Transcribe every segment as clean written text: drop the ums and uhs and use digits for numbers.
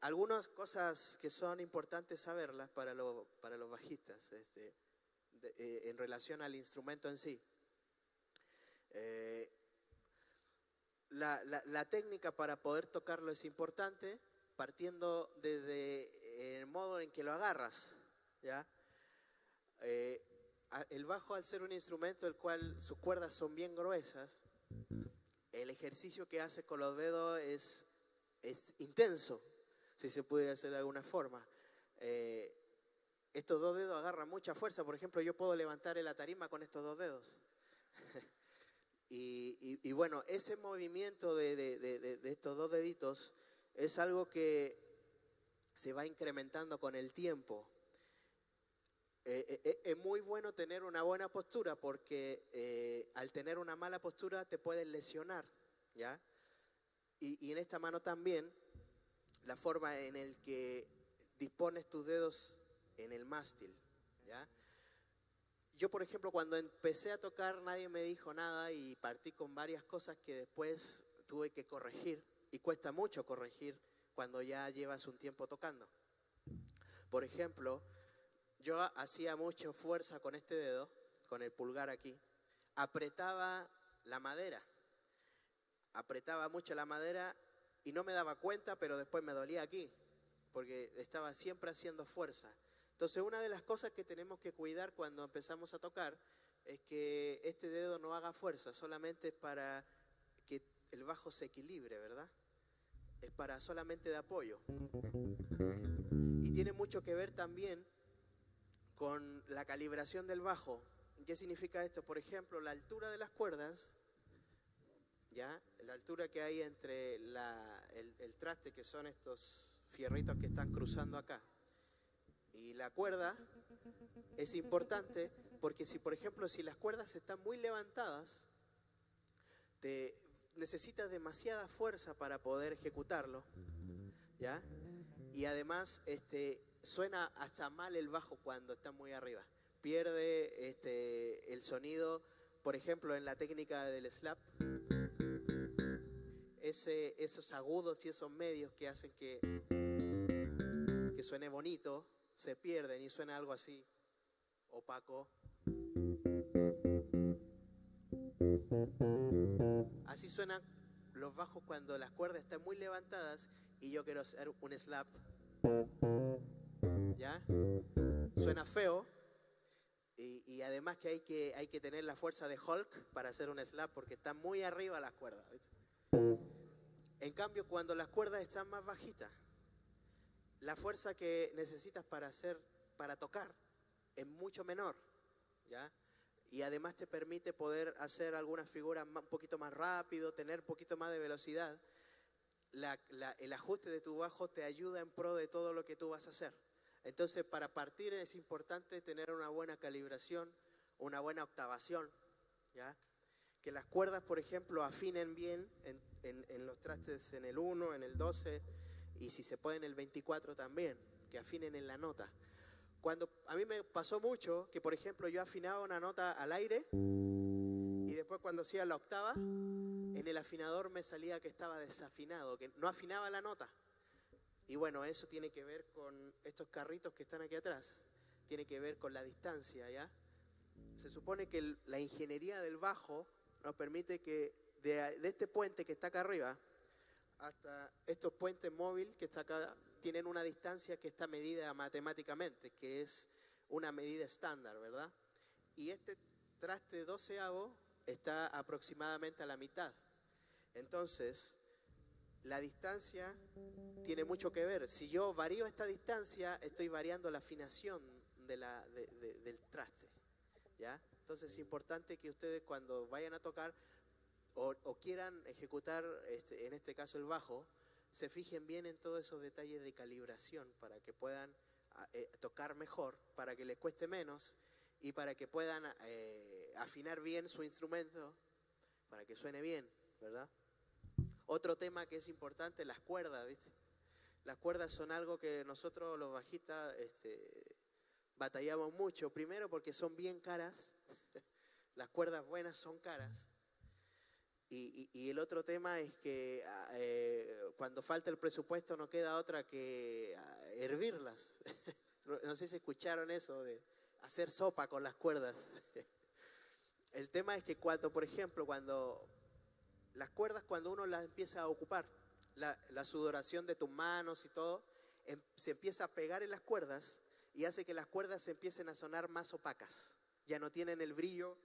algunas cosas que son importantes saberlas para los bajistas en relación al instrumento en sí. La técnica para poder tocarlo es importante, partiendo desde el modo en que lo agarras, ¿ya? El bajo, al ser un instrumento el cual sus cuerdas son bien gruesas, el ejercicio que hace con los dedos es intenso, si se pudiera hacer de alguna forma. Estos dos dedos agarran mucha fuerza. Por ejemplo, yo puedo levantar la tarima con estos dos dedos. Y bueno, ese movimiento de estos dos deditos es algo que se va incrementando con el tiempo. Es muy bueno tener una buena postura porque al tener una mala postura te puedes lesionar, ¿ya? Y en esta mano también, la forma en el que dispones tus dedos en el mástil, ¿ya? Yo, por ejemplo, cuando empecé a tocar nadie me dijo nada y partí con varias cosas que después tuve que corregir, y cuesta mucho corregir cuando ya llevas un tiempo tocando. Por ejemplo, yo hacía mucha fuerza con este dedo, con el pulgar aquí, apretaba la madera, apretaba mucho la madera y no me daba cuenta, pero después me dolía aquí, porque estaba siempre haciendo fuerza. Entonces, una de las cosas que tenemos que cuidar cuando empezamos a tocar es que este dedo no haga fuerza, solamente es para que el bajo se equilibre, ¿verdad? Es para solamente de apoyo. Y tiene mucho que ver también con la calibración del bajo. ¿Qué significa esto? Por ejemplo, la altura de las cuerdas, ¿ya? La altura que hay entre el traste, que son estos fierritos que están cruzando acá, y la cuerda, es importante porque si, por ejemplo, si las cuerdas están muy levantadas, necesitas demasiada fuerza para poder ejecutarlo, ¿ya? Y además suena hasta mal el bajo cuando está muy arriba. Pierde el sonido, por ejemplo, en la técnica del slap, esos agudos y esos medios que hacen que suene bonito, se pierden y suena algo así, opaco. Así suenan los bajos cuando las cuerdas están muy levantadas y yo quiero hacer un slap, ¿ya? Suena feo y además que hay que tener la fuerza de Hulk para hacer un slap porque están muy arriba las cuerdas, ¿viste? En cambio, cuando las cuerdas están más bajitas, la fuerza que necesitas para tocar es mucho menor, ¿ya? Y además te permite poder hacer algunas figuras un poquito más rápido, tener un poquito más de velocidad. El ajuste de tu bajo te ayuda en pro de todo lo que tú vas a hacer. Entonces, para partir es importante tener una buena calibración, una buena octavación, ¿ya? Que las cuerdas, por ejemplo, afinen bien en los trastes en el 1, en el 12 y si se puede en el 24 también, que afinen en la nota. A mí me pasó mucho que, por ejemplo, yo afinaba una nota al aire y después cuando hacía la octava, en el afinador me salía que estaba desafinado, que no afinaba la nota. Y bueno, eso tiene que ver con estos carritos que están aquí atrás, tiene que ver con la distancia, ¿ya? Se supone que la ingeniería del bajo nos permite que de este puente que está acá arriba hasta estos puentes móviles que está acá tienen una distancia que está medida matemáticamente, que es una medida estándar, ¿verdad? Y este traste doceavo está aproximadamente a la mitad. Entonces, la distancia tiene mucho que ver. Si yo varío esta distancia, estoy variando la afinación del traste, ¿ya? Entonces es importante que ustedes cuando vayan a tocar o quieran ejecutar, en este caso el bajo, se fijen bien en todos esos detalles de calibración para que puedan tocar mejor, para que les cueste menos y para que puedan afinar bien su instrumento, para que suene bien, ¿verdad? Otro tema que es importante, las cuerdas, ¿viste? Las cuerdas son algo que nosotros los bajistas batallamos mucho. Primero porque son bien caras, las cuerdas buenas son caras. Y el otro tema es que cuando falta el presupuesto no queda otra que hervirlas. No sé si escucharon eso de hacer sopa con las cuerdas. El tema es que cuando, por ejemplo, cuando las cuerdas, cuando uno las empieza a ocupar, la sudoración de tus manos y todo, se empieza a pegar en las cuerdas y hace que las cuerdas se empiecen a sonar más opacas. Ya no tienen el brillo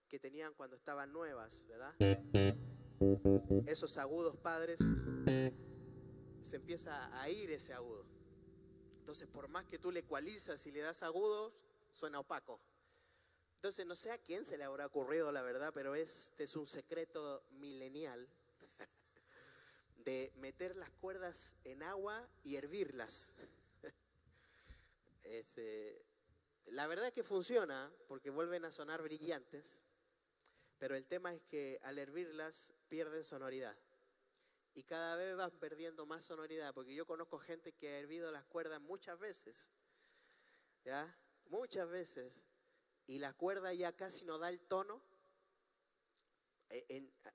que tenían cuando estaban nuevas, ¿verdad? Esos agudos, padres, se empieza a ir ese agudo. Entonces, por más que tú le ecualizas y le das agudos, suena opaco. Entonces, no sé a quién se le habrá ocurrido, la verdad, pero este es un secreto milenial de meter las cuerdas en agua y hervirlas. La verdad es que funciona porque vuelven a sonar brillantes, pero el tema es que al hervirlas pierden sonoridad y cada vez van perdiendo más sonoridad, porque yo conozco gente que ha hervido las cuerdas muchas veces, ¿ya? Muchas veces, y la cuerda ya casi no da el tono.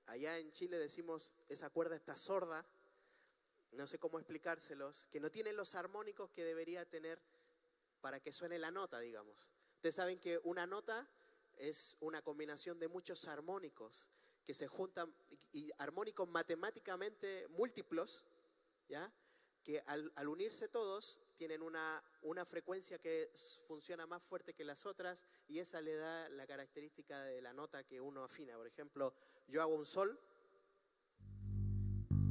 Allá en Chile decimos, esa cuerda está sorda, no sé cómo explicárselos, que no tiene los armónicos que debería tener para que suene la nota, digamos. Ustedes saben que una nota es una combinación de muchos armónicos que se juntan, y armónicos matemáticamente múltiplos, ¿ya? Que al unirse todos tienen una frecuencia que funciona más fuerte que las otras, y esa le da la característica de la nota que uno afina. Por ejemplo, yo hago un sol,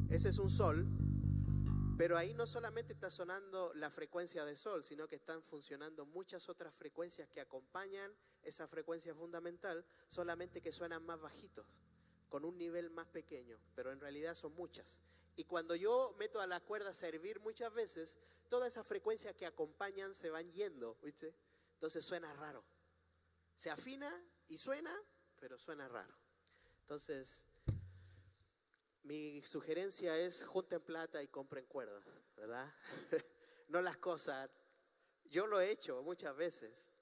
ese es un sol, pero ahí no solamente está sonando la frecuencia de sol, sino que están funcionando muchas otras frecuencias que acompañan esa frecuencia fundamental, solamente que suenan más bajitos, con un nivel más pequeño, pero en realidad son muchas. Y cuando yo meto a las cuerdas a hervir muchas veces, todas esas frecuencias que acompañan se van yendo, ¿viste? Entonces suena raro. Se afina y suena, pero suena raro. Entonces, mi sugerencia es junten plata y compren cuerdas, ¿verdad? No las cosas. Yo lo he hecho muchas veces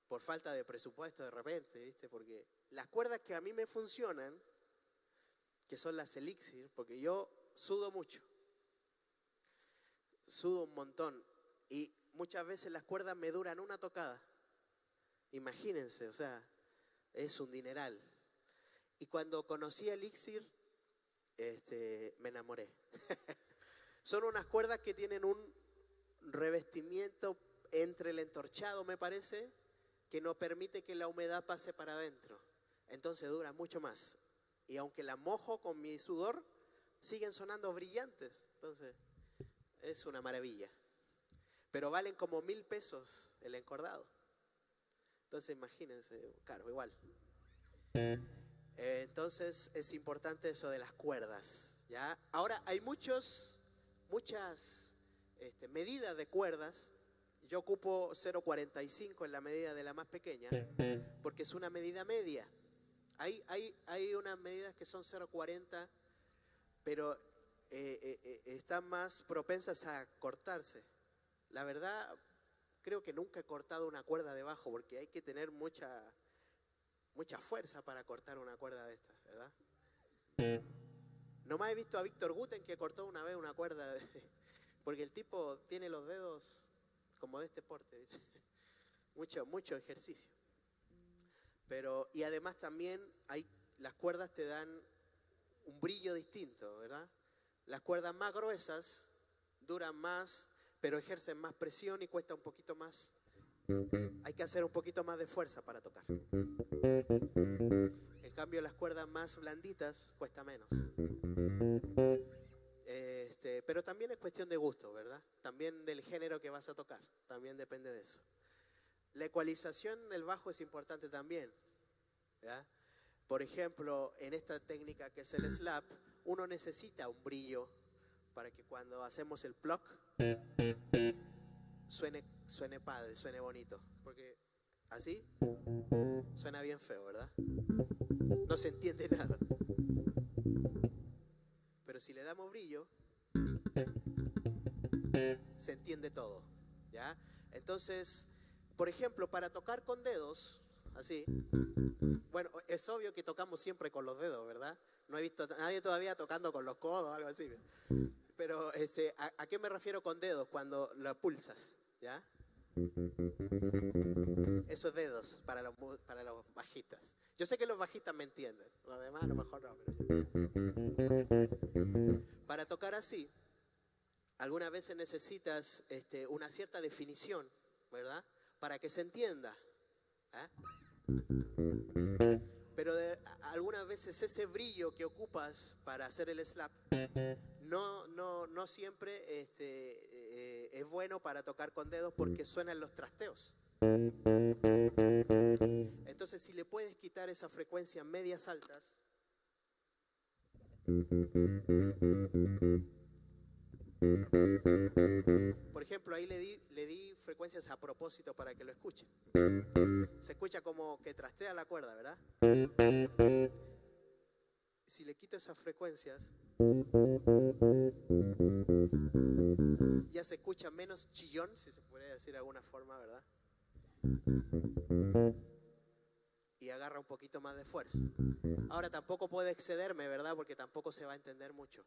por falta de presupuesto de repente, ¿viste? Porque las cuerdas que a mí me funcionan, que son las Elixir, porque yo sudo mucho, sudo un montón, y muchas veces las cuerdas me duran una tocada. Imagínense, o sea, es un dineral. Y cuando conocí Elixir, me enamoré. Son unas cuerdas que tienen un revestimiento entre el entorchado, me parece, que no permite que la humedad pase para adentro. Entonces dura mucho más. Y aunque la mojo con mi sudor, siguen sonando brillantes. Entonces, es una maravilla. Pero valen como 1,000 pesos el encordado. Entonces, imagínense, caro, igual. Entonces, es importante eso de las cuerdas, ¿ya? Ahora, hay muchas medidas de cuerdas. Yo ocupo 0,45 en la medida de la más pequeña, porque es una medida media. Hay unas medidas que son 0,40, pero están más propensas a cortarse. La verdad, creo que nunca he cortado una cuerda de bajo, porque hay que tener mucha fuerza para cortar una cuerda de estas, ¿verdad? Nomás he visto a Víctor Guten que cortó una vez una cuerda, porque el tipo tiene los dedos como de este porte, ¿viste? Mucho ejercicio. Pero, y además también las cuerdas te dan un brillo distinto, ¿verdad? Las cuerdas más gruesas duran más, pero ejercen más presión y cuesta un poquito más. Hay que hacer un poquito más de fuerza para tocar. En cambio, las cuerdas más blanditas cuesta menos. Pero también es cuestión de gusto, ¿verdad? También del género que vas a tocar. También depende de eso. La ecualización del bajo es importante también, ¿ya? Por ejemplo, en esta técnica que es el slap, uno necesita un brillo para que cuando hacemos el pluck suene padre, suene bonito. Porque así suena bien feo, ¿verdad? No se entiende nada. Pero si le damos brillo, se entiende todo, ¿ya? Entonces, por ejemplo, para tocar con dedos, así, Bueno, es obvio que tocamos siempre con los dedos, ¿verdad? No he visto a nadie todavía tocando con los codos o algo así. Pero ¿a qué me refiero con dedos? Cuando lo pulsas, ¿ya? Esos dedos para los bajistas. Yo sé que los bajistas me entienden, los demás a lo mejor no. Pero para tocar así, algunas veces necesitas una cierta definición, ¿verdad? Para que se entienda. ¿Eh? Pero algunas veces ese brillo que ocupas para hacer el slap no siempre es bueno para tocar con dedos porque suenan los trasteos. Entonces, si le puedes quitar esa frecuencia medias altas, por ejemplo, ahí le di frecuencias a propósito para que lo escuchen. Se escucha como que trastea la cuerda, ¿verdad? Si le quito esas frecuencias, ya se escucha menos chillón, si se puede decir de alguna forma, ¿verdad? Y agarra un poquito más de fuerza. Ahora tampoco puedo excederme, ¿verdad? Porque tampoco se va a entender mucho.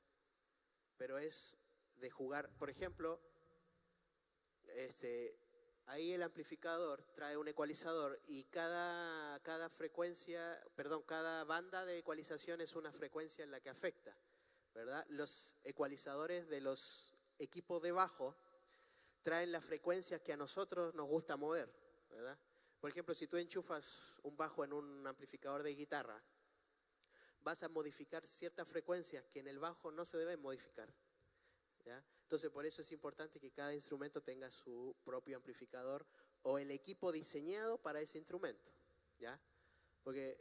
Pero es de jugar, por ejemplo, ahí el amplificador trae un ecualizador y cada banda de ecualización es una frecuencia en la que afecta, ¿verdad? Los ecualizadores de los equipos de bajo traen las frecuencias que a nosotros nos gusta mover, ¿verdad? Por ejemplo, si tú enchufas un bajo en un amplificador de guitarra, vas a modificar ciertas frecuencias que en el bajo no se deben modificar, ¿ya? Entonces, por eso es importante que cada instrumento tenga su propio amplificador o el equipo diseñado para ese instrumento, ¿ya? Porque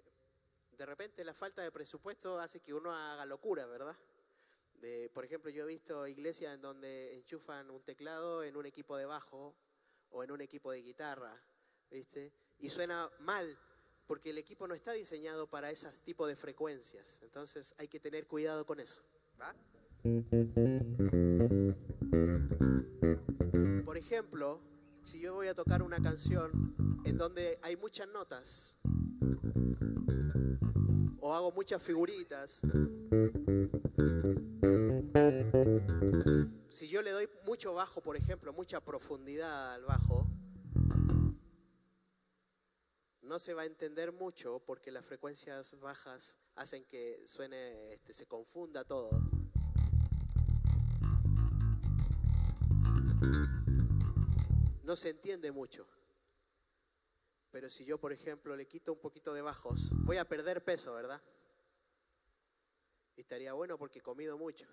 de repente la falta de presupuesto hace que uno haga locura, ¿verdad? Por ejemplo, yo he visto iglesias en donde enchufan un teclado en un equipo de bajo o en un equipo de guitarra, ¿viste? Y suena mal porque el equipo no está diseñado para ese tipo de frecuencias. Entonces hay que tener cuidado con eso, ¿va? Por ejemplo, si yo voy a tocar una canción en donde hay muchas notas o hago muchas figuritas, si yo le doy mucho bajo, por ejemplo, mucha profundidad al bajo, no se va a entender mucho porque las frecuencias bajas hacen que suene, se confunda todo. No se entiende mucho. Pero si yo, por ejemplo, le quito un poquito de bajos, voy a perder peso, ¿verdad? Y estaría bueno porque he comido mucho.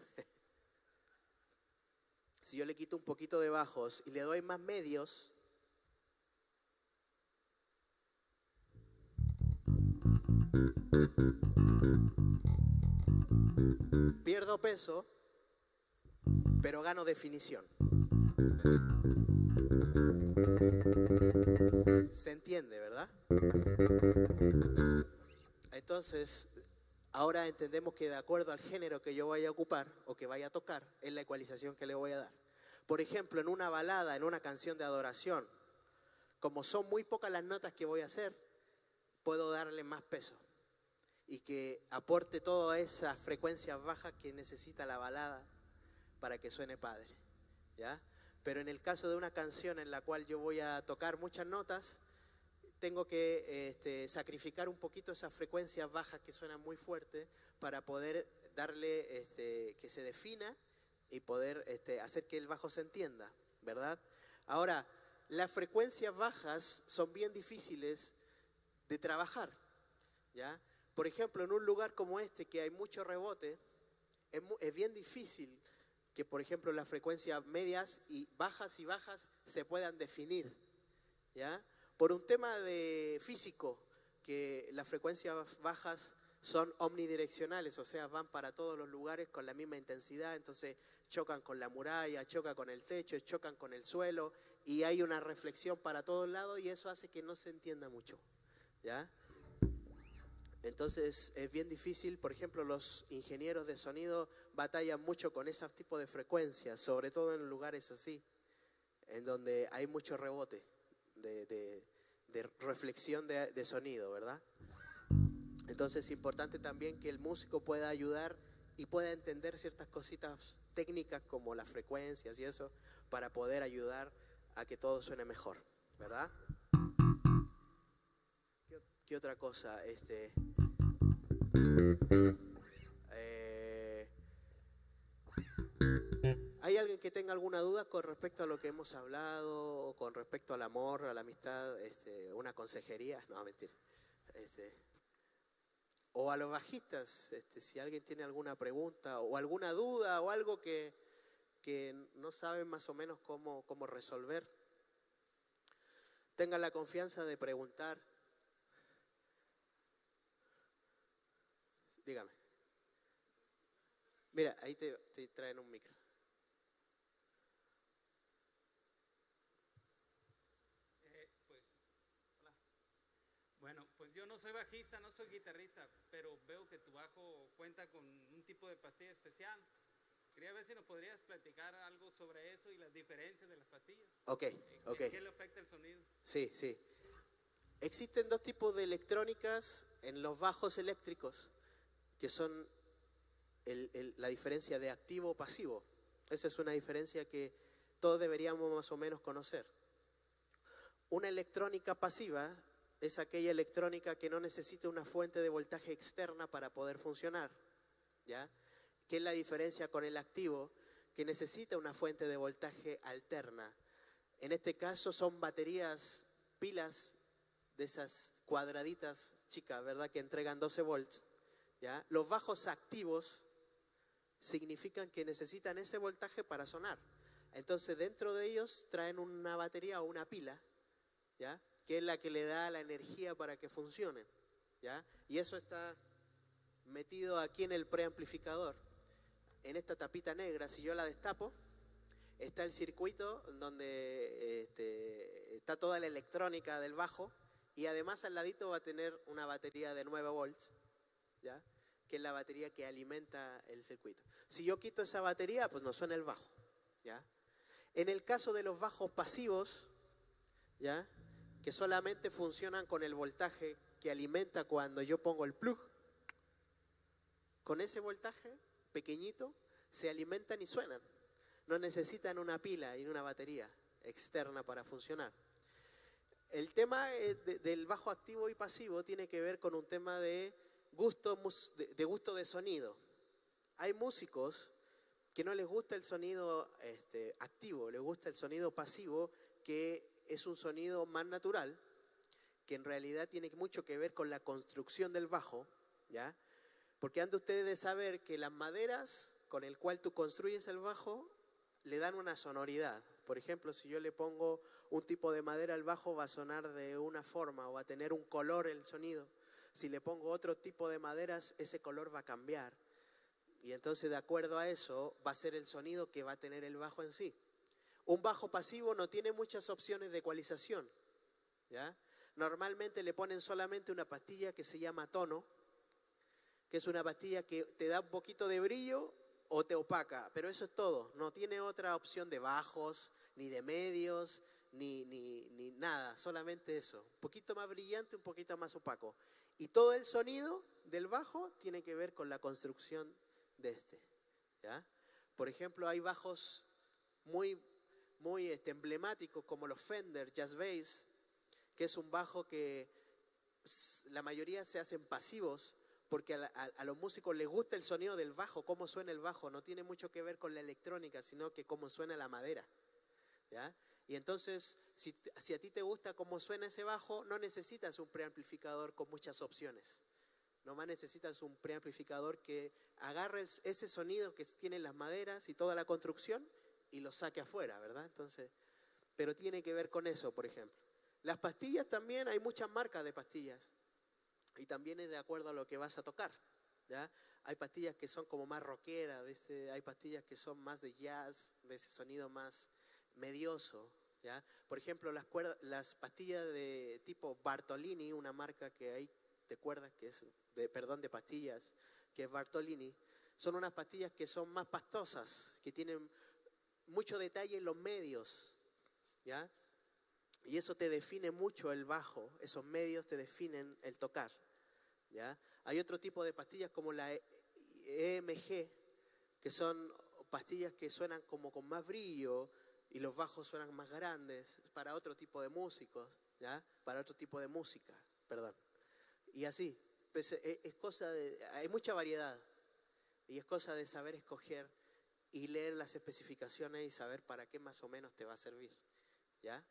Si yo le quito un poquito de bajos y le doy más medios, pierdo peso, pero gano definición. ¿Se entiende, verdad? Entonces, ahora entendemos que de acuerdo al género que yo vaya a ocupar o que vaya a tocar, es la ecualización que le voy a dar. Por ejemplo, en una balada, en una canción de adoración, como son muy pocas las notas que voy a hacer, puedo darle más peso y que aporte todas esas frecuencias bajas que necesita la balada para que suene padre, ¿ya? Pero en el caso de una canción en la cual yo voy a tocar muchas notas, tengo que sacrificar un poquito esas frecuencias bajas que suenan muy fuerte para poder darle que se defina y poder hacer que el bajo se entienda, ¿verdad? Ahora, las frecuencias bajas son bien difíciles de trabajar, ¿ya? Por ejemplo, en un lugar como este que hay mucho rebote, es bien difícil que, por ejemplo, las frecuencias medias y bajas se puedan definir, ¿ya? Por un tema de físico, que las frecuencias bajas son omnidireccionales, o sea, van para todos los lugares con la misma intensidad, entonces chocan con la muralla, chocan con el techo, chocan con el suelo, y hay una reflexión para todos lados y eso hace que no se entienda mucho, ¿ya? Entonces es bien difícil, por ejemplo, los ingenieros de sonido batallan mucho con ese tipo de frecuencias, sobre todo en lugares así, en donde hay mucho rebote de reflexión de sonido, ¿verdad? Entonces es importante también que el músico pueda ayudar y pueda entender ciertas cositas técnicas como las frecuencias y eso, para poder ayudar a que todo suene mejor, ¿verdad? ¿Qué otra cosa? ¿Hay alguien que tenga alguna duda con respecto a lo que hemos hablado, o con respecto al amor, a la amistad, una consejería? No, mentira. O a los bajistas, si alguien tiene alguna pregunta o alguna duda o algo que no saben más o menos cómo resolver, tengan la confianza de preguntar. Dígame. Mira, ahí te traen un micro. Bueno, pues yo no soy bajista, no soy guitarrista, pero veo que tu bajo cuenta con un tipo de pastilla especial. Quería ver si nos podrías platicar algo sobre eso y las diferencias de las pastillas. Ok. ¿En qué le afecta el sonido? Sí. Existen dos tipos de electrónicas en los bajos eléctricos, que son la diferencia de activo o pasivo. Esa es una diferencia que todos deberíamos más o menos conocer. Una electrónica pasiva es aquella electrónica que no necesita una fuente de voltaje externa para poder funcionar, ¿ya? ¿Qué es la diferencia con el activo? Que necesita una fuente de voltaje alterna. En este caso son baterías, pilas de esas cuadraditas chicas, ¿verdad? Que entregan 12 volts, ¿ya? Los bajos activos significan que necesitan ese voltaje para sonar. Entonces dentro de ellos traen una batería o una pila, ¿ya? Que es la que le da la energía para que funcionen, ¿ya? Y eso está metido aquí en el preamplificador. En esta tapita negra, si yo la destapo, está el circuito donde está toda la electrónica del bajo, y además al ladito va a tener una batería de 9 volts, ¿ya? Que es la batería que alimenta el circuito. Si yo quito esa batería, pues no suena el bajo, ¿ya? En el caso de los bajos pasivos, ¿ya? Que solamente funcionan con el voltaje que alimenta cuando yo pongo el plug, con ese voltaje pequeñito se alimentan y suenan. No necesitan una pila y una batería externa para funcionar. El tema del bajo activo y pasivo tiene que ver con un tema de gusto de sonido. Hay músicos que no les gusta el sonido activo, les gusta el sonido pasivo, que es un sonido más natural, que en realidad tiene mucho que ver con la construcción del bajo, ¿ya? Porque han de ustedes saber que las maderas con el cual tú construyes el bajo le dan una sonoridad. Por ejemplo, si yo le pongo un tipo de madera al bajo, va a sonar de una forma o va a tener un color el sonido. Si le pongo otro tipo de maderas, ese color va a cambiar. Y entonces, de acuerdo a eso, va a ser el sonido que va a tener el bajo en sí. Un bajo pasivo no tiene muchas opciones de ecualización, ¿ya? Normalmente le ponen solamente una pastilla que se llama tono, que es una pastilla que te da un poquito de brillo o te opaca, pero eso es todo. No tiene otra opción de bajos, ni de medios, ni nada, solamente eso. Un poquito más brillante, un poquito más opaco. Y todo el sonido del bajo tiene que ver con la construcción de ¿ya? Por ejemplo, hay bajos muy emblemáticos como los Fender Jazz Bass, que es un bajo que la mayoría se hacen pasivos, porque a los músicos les gusta el sonido del bajo, cómo suena el bajo. No tiene mucho que ver con la electrónica, sino que cómo suena la madera, ¿ya? Y entonces, si a ti te gusta cómo suena ese bajo, no necesitas un preamplificador con muchas opciones. Nomás necesitas un preamplificador que agarre ese sonido que tienen las maderas y toda la construcción y lo saque afuera, ¿verdad? Entonces, pero tiene que ver con eso, por ejemplo. Las pastillas también, hay muchas marcas de pastillas. Y también es de acuerdo a lo que vas a tocar, ¿ya? Hay pastillas que son como más rockeras, hay pastillas que son más de jazz, de ese sonido más medioso, ¿ya? Por ejemplo, las pastillas de tipo Bartolini, una marca que ahí te acuerdas que es de pastillas, que es Bartolini, son unas pastillas que son más pastosas, que tienen mucho detalle en los medios, ¿ya? Y eso te define mucho el bajo, esos medios te definen el tocar, ¿ya? Hay otro tipo de pastillas como la EMG, que son pastillas que suenan como con más brillo y los bajos suenan más grandes, para otro tipo de músicos, ¿ya? Para otro tipo de música, perdón. Y así, pues, es cosa de, hay mucha variedad y es cosa de saber escoger y leer las especificaciones y saber para qué más o menos te va a servir, ¿ya?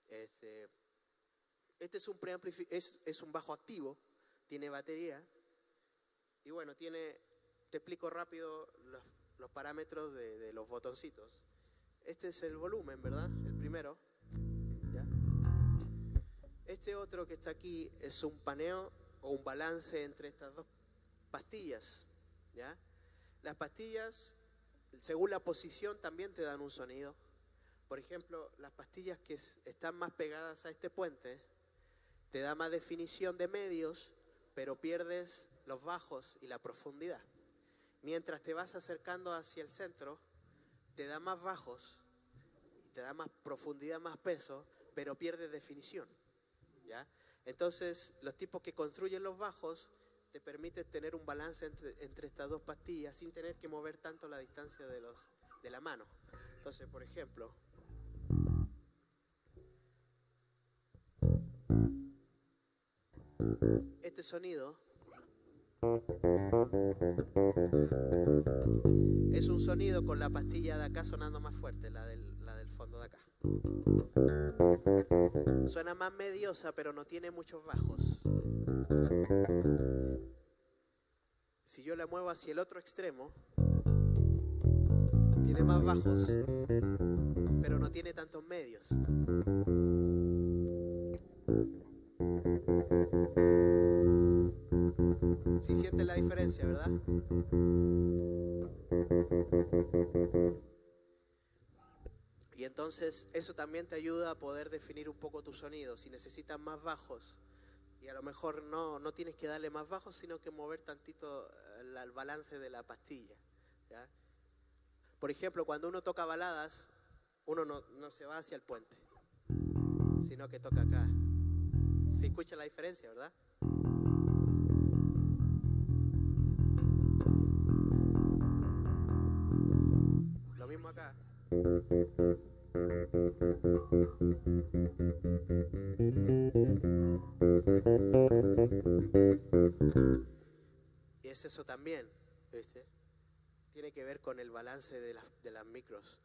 Este es un es un bajo activo, tiene batería y bueno, te explico rápido los parámetros de los botoncitos. Este es el volumen, ¿verdad? El primero, ¿ya? Este otro que está aquí es un paneo o un balance entre estas dos pastillas, ¿ya? Las pastillas, según la posición, también te dan un sonido. Por ejemplo, las pastillas que están más pegadas a este puente te da más definición de medios, pero pierdes los bajos y la profundidad. Mientras te vas acercando hacia el centro, te da más bajos, te da más profundidad, más peso, pero pierdes definición, ¿ya? Entonces, los tipos que construyen los bajos te permiten tener un balance entre estas dos pastillas sin tener que mover tanto la distancia de la mano. Entonces, por ejemplo, este sonido es un sonido con la pastilla de acá sonando más fuerte, la del fondo de acá. Suena más mediosa, pero no tiene muchos bajos. Si yo la muevo hacia el otro extremo, tiene más bajos, pero no tiene tantos medios. Si sientes la diferencia, ¿verdad? Y entonces eso también te ayuda a poder definir un poco tu sonido. Si necesitas más bajos, y a lo mejor no tienes que darle más bajos, sino que mover tantito el balance de la pastilla, ¿ya? Por ejemplo, cuando uno toca baladas, uno no se va hacia el puente, sino que toca acá. ¿Se escucha la diferencia, verdad? Lo mismo acá. Y es eso también, ¿viste? Tiene que ver con el balance de las micros.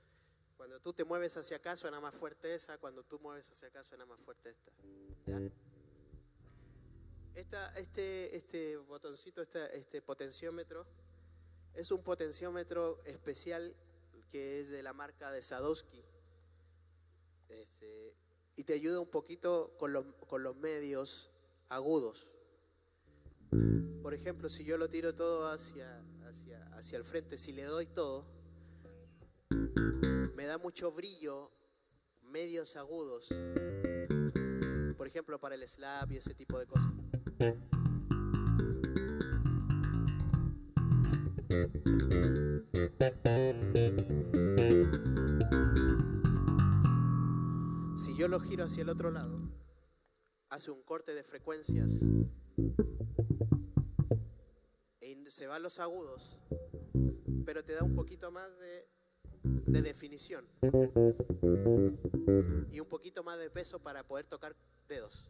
Cuando tú te mueves hacia acá suena más fuerte esa, cuando tú mueves hacia acá suena más fuerte esta, ¿ya? Este botoncito, este potenciómetro, es un potenciómetro especial que es de la marca de Sadowski, y te ayuda un poquito con los medios agudos. Por ejemplo, si yo lo tiro todo hacia el frente, si le doy todo, me da mucho brillo, medios agudos. Por ejemplo, para el slap y ese tipo de cosas. Si yo lo giro hacia el otro lado, hace un corte de frecuencias y se van los agudos, pero te da un poquito más de definición y un poquito más de peso para poder tocar dedos.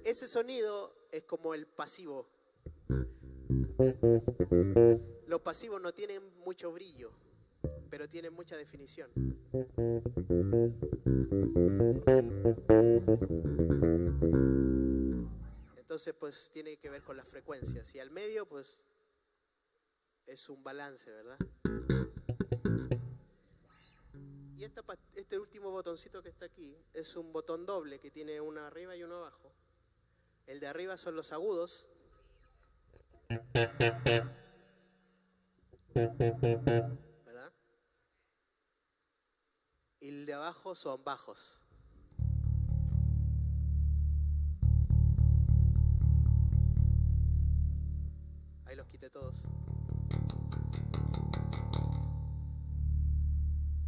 Ese sonido es como el pasivo. Los pasivos no tienen mucho brillo, pero tienen mucha definición. Entonces, pues tiene que ver con las frecuencias. Y al medio, pues es un balance, ¿verdad? Y este último botoncito que está aquí es un botón doble que tiene uno arriba y uno abajo. El de arriba son los agudos. ¿Verdad? Y el de abajo son bajos. Ahí los quité todos.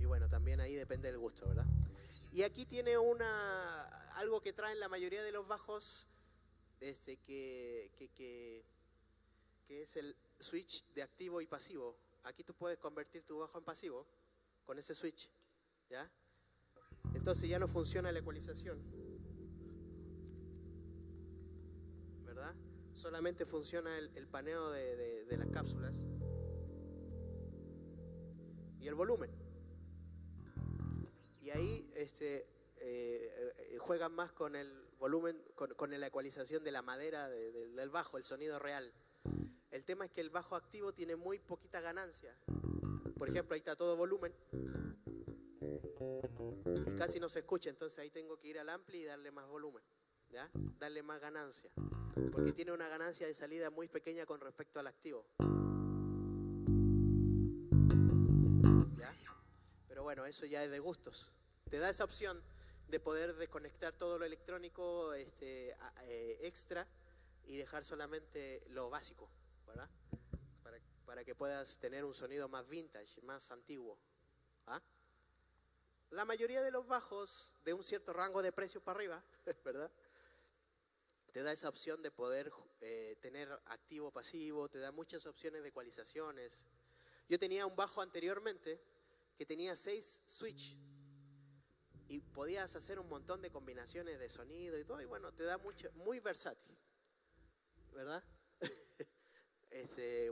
Y bueno, también ahí depende del gusto, ¿verdad? Y aquí tiene algo que traen la mayoría de los bajos, que es el switch de activo y pasivo. Aquí tú puedes convertir tu bajo en pasivo con ese switch, ¿ya? Entonces ya no funciona la ecualización, ¿verdad? Solamente funciona el paneo de las cápsulas y el volumen. Y ahí juegan más con el volumen, con la ecualización de la madera del bajo, el sonido real. El tema es que el bajo activo tiene muy poquita ganancia. Por ejemplo, ahí está todo volumen y casi no se escucha, entonces ahí tengo que ir al ampli y darle más volumen, ¿ya? Darle más ganancia, porque tiene una ganancia de salida muy pequeña con respecto al activo, ¿ya? Pero bueno, eso ya es de gustos. Te da esa opción de poder desconectar todo lo electrónico extra y dejar solamente lo básico, ¿verdad? Para que puedas tener un sonido más vintage, más antiguo. ¿Ah? La mayoría de los bajos de un cierto rango de precio para arriba, ¿verdad? Te da esa opción de poder tener activo, pasivo, te da muchas opciones de ecualizaciones. Yo tenía un bajo anteriormente que tenía 6 switch y podías hacer un montón de combinaciones de sonido y todo, y bueno, te da mucho, muy versátil, ¿verdad?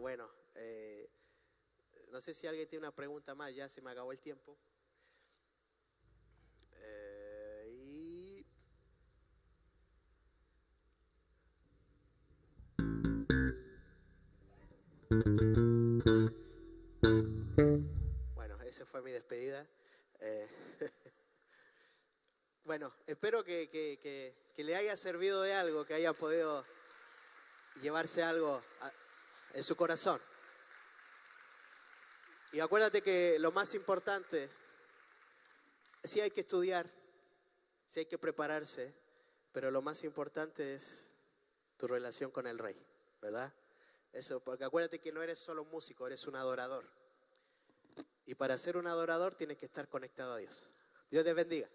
Bueno, no sé si alguien tiene una pregunta más, ya se me acabó el tiempo. Bueno, esa fue mi despedida. Bueno, espero que le haya servido de algo, que haya podido llevarse algo en su corazón. Y acuérdate que lo más importante, sí hay que estudiar, sí hay que prepararse, pero lo más importante es tu relación con el Rey, ¿verdad? Eso, porque acuérdate que no eres solo un músico, eres un adorador. Y para ser un adorador tienes que estar conectado a Dios. Dios te bendiga.